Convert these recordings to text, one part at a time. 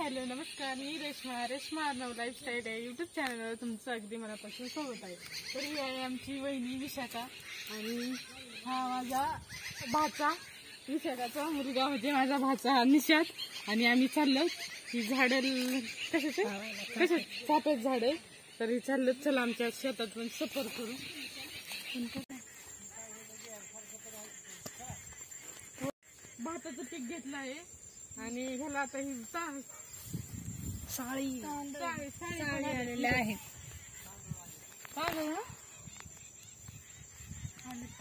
Hello नमस्कार, मी Reshma Arnav lifestyle आहे YouTube चॅनलवर तुमचं अगदी मनापासून स्वागत आहे। तर ही आहे आमची वहिनी विशाखा आणि हा माझा भाचा, विशाखाचा मुलगा म्हणजे माझा भाचा हा निशाद। आणि आम्ही चाललो ही झाड कशाचे चाफ्याचे झाड आहे, तर ही चाललो चला आमच्या शेतात पण सफर करू। भाताचं पीक घेतलं आहे आणि ह्याला आता ही साळी आलेली आहे।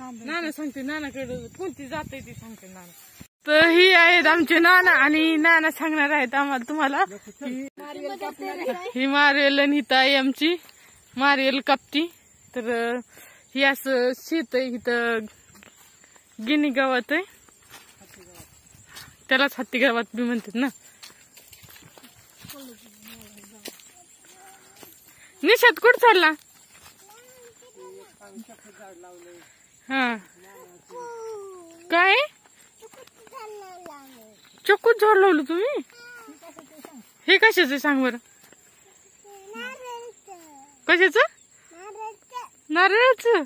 नाना सांगते, नानाकडे कोणती जाते ती सांगते नाना। तर ही आहेत आमचे नाना आणि नाना सांगणार आहेत आम्हाला तुम्हाला ही मारेल आणि हिता आहे आमची मारेल कापती। तर ही असं शेत आहे, इथं गिनी गावात आहे, त्यालाच हत्ती गावात बी म्हणतात ना। निशाद कुठं चालला? हा काय चक्कूच झाड लावलं तुम्ही? हे कशाचं सांग बरं? कशाचं? नारळाचं?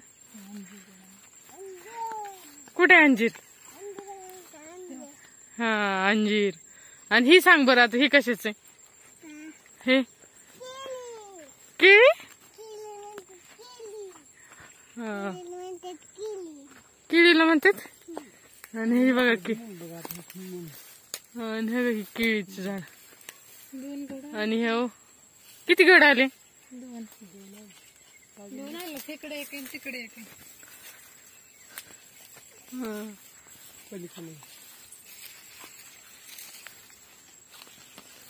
कुठे अंजीर? हा अंजीर। आणि ही सांग बरं आता हे कशाचं? हे केळी? हा केळीला म्हणतात। आणि हे बघा की आणि हे केळीचं झाड। आणि हे किती गड आले? तिकडे एक तिकडे एक।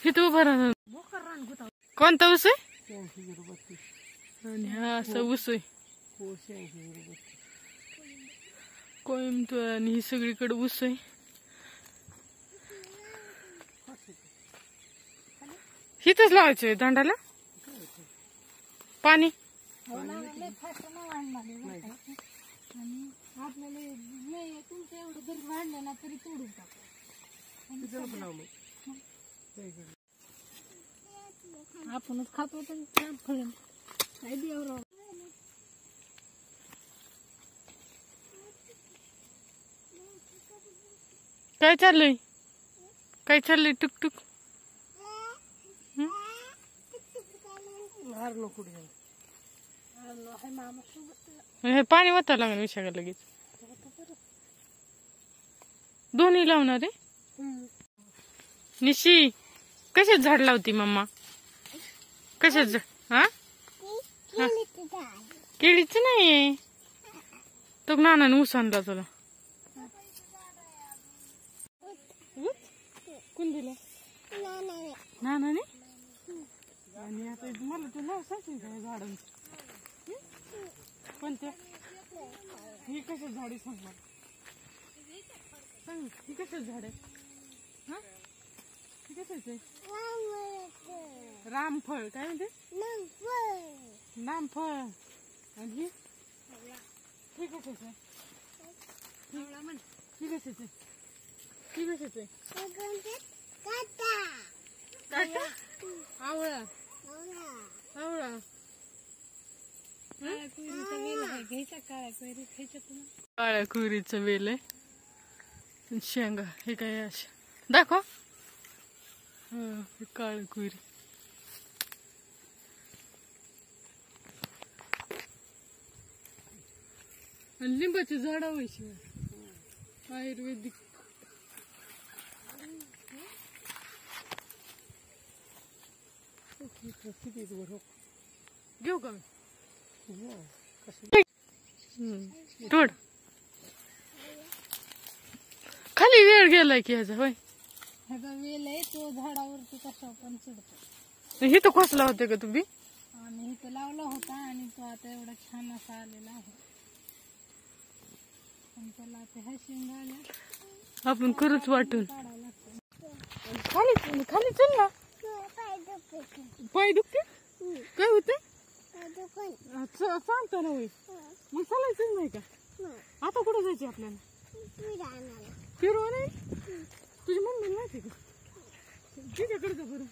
इथं उभं राहणार कोणता ऊस आहे? आणि हा असा ऊस आहे कोयंबतूर। आणि ही सगळीकडे ऊस आहे। हिथंच लावायचंय दांडाला पाणी। आपणच खातो काय चाललंय? काय चाललंय? टुकटुक हे पाणी वाचायला लागलं विशाखा लगेच। दोन्ही लावणार आहे निशी। कशाच झाड लावती मम्मा? कशाच? हा केळीच नाहीये तो नानाने ऊस आणला तुला। कोण दिलं? नानाने। आणि आता मला तू नाव सांगशील का झाडांचं? कोणत्या? ही कशाच झाड आहे सांग मला, सांग ही कशाच झाड आहे? हा ही कशाच आहे? रामफळ काय म्हणते? नामफळ। आणि ही कशाच आहे? ही कशाच आहे? ही कशाच आहे? आवळा आवळा। काळ्या कुरीचं वेल आहे, शेंगा हे काय अशा दाखव। हा काळी कुरी। आणि लिंबाची झाड व्हायची आयुर्वेदिक। घेऊ का तोड खाली वेळ गेलाय की ह्याचा होय? ह्याचा वेल आहे तो झाडावरती कशा पण चढतो। हे तर खोसला होते का तुम्ही? आम्ही इथं लावला होता आणि तो आता एवढा छान असा आलेला आहे। त्याला आता ह्या शेंगा आल्या आपण करूच वाटून। खाली खाली चल ना। पाय दुखते? काय होते? सांगतो ना होय मग चालायचंच नाही का? आता कुठं जायचं आपल्याला? फिरवा नाही? तुझी मम्मी माहिती का? तिच्याकडे जा बरं।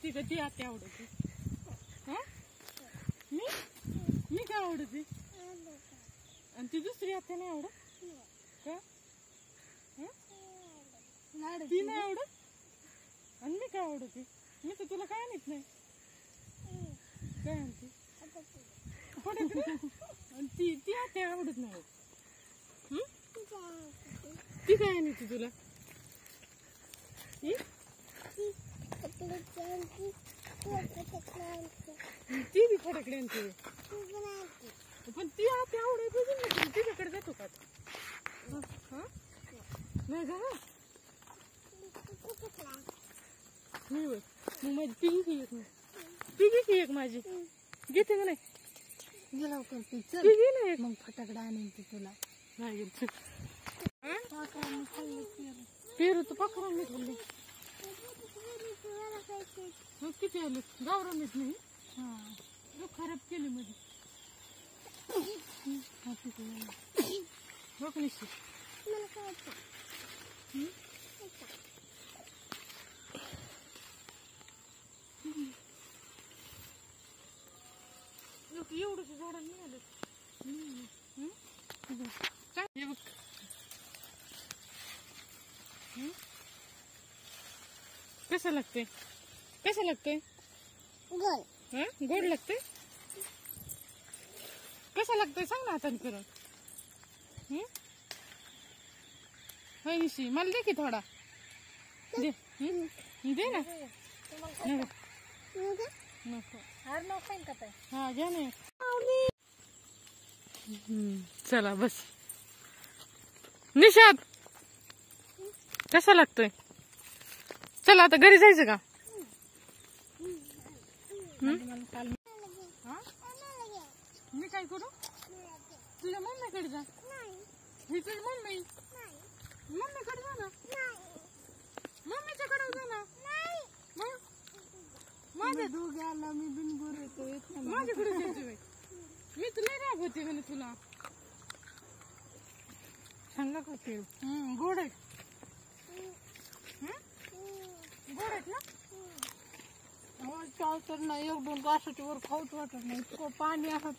आवडते का ती आत्या आवडते? हा मी काय आवडते आणि ती दुसरी आत्या नाही आवडत का? ती नाही आवडत आणि मी काय आवडते? मी तर तुला काय आणत नाही. काय आणते? फटाकडे. आणि ती आत्या आवडत नाही. ती काय आणते तुला? ती बी फटाकडे आणते पण ती आत्या आवडत तिच्याकडे जातो का? नाही जा नाही होय. मग माझी पिगी की एक पिगी की एक माझी घेते का नाही? गेला पिगी ना एक. मग फटाकडा आणून ती तुला नाही घेत. पेरू तर पाखरांनी खाल्ली. मग किती आले? गावरानीच नाही. खराब केली मध्ये एवढंच झाडं नाही आलं. कसं लागते? कसं लागते? गोड लागते. कसं लागतंय सांग ना हाताने करून. होय निशी मला दे की थोडा दे. दे ना. नको हा घ्या ना. चला बस. निशाद कसा लागतोय? चला आता घरी जायचं का? मी काय करू? तुझ्या मम्मीकडे जा. ही तुझी मम्मी. मम्मीकडे जा ना. मम्मीच्याकडे जा ना. माझ्या दोघ्याला मी बिनगोर येतो. माझ्याकडे जायचं. मी तुला रागवते म्हणे तुला. सांगा का ते गोड आहेत. गोड आहेत ना. चाव तर नाही. एक दोन घासाच्या वर खाऊच वाटत नाही. पाणी असं